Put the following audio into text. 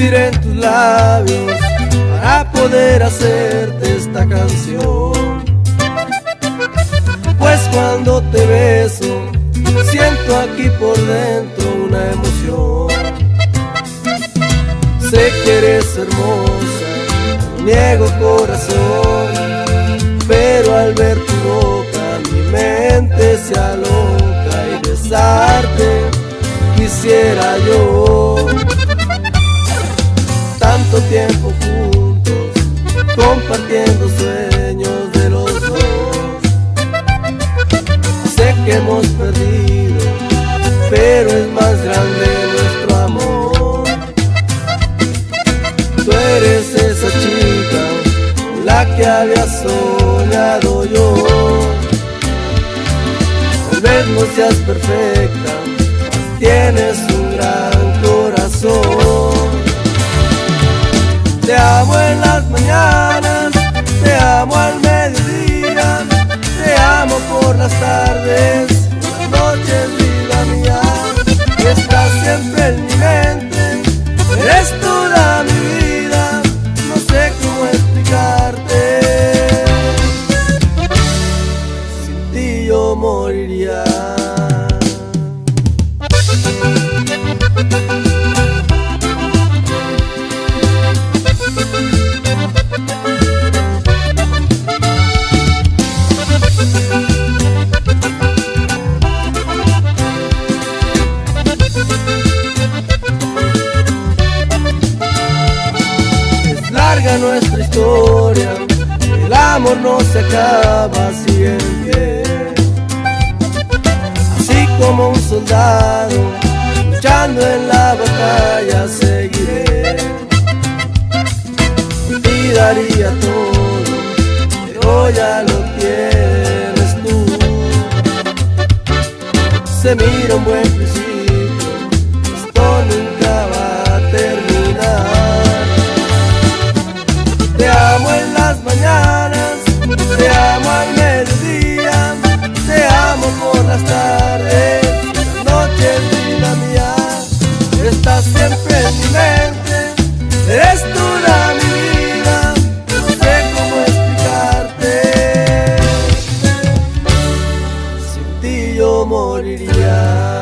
Respiré en tus labios para poder hacerte esta canción. Pues cuando te beso, siento aquí por dentro una emoción. Sé que eres hermosa, no niego corazón, pero al ver tu boca mi mente se aloca y besarte quisiera yo. Tanto tiempo juntos, compartiendo sueños de los dos. Sé que hemos perdido, pero es más grande nuestro amor. Tú eres esa chica con la que había soñado yo. Tal vez no seas perfecta, mas tienes un gran corazón. Te amo en las mañanas, te amo al mediodía, te amo por las tardes, las noches, vida mía. Y estás siempre en mi mente, eres toda mi vida, no sé cómo explicarte. Sin ti yo moriría. Larga nuestra historia, el amor no se acaba, sigue en pie. Así como un soldado, luchando en la batalla seguiré. Y daría todo, pero ya lo tienes tú. Se mira un buen principio, esto nunca va a terminar. Te amo en las mañanas, te amo al mediodía, te amo por las tardes, las noches, vida mía. Estás siempre en mi mente, eres toda mi vida, no sé cómo explicarte. Sin ti yo moriría.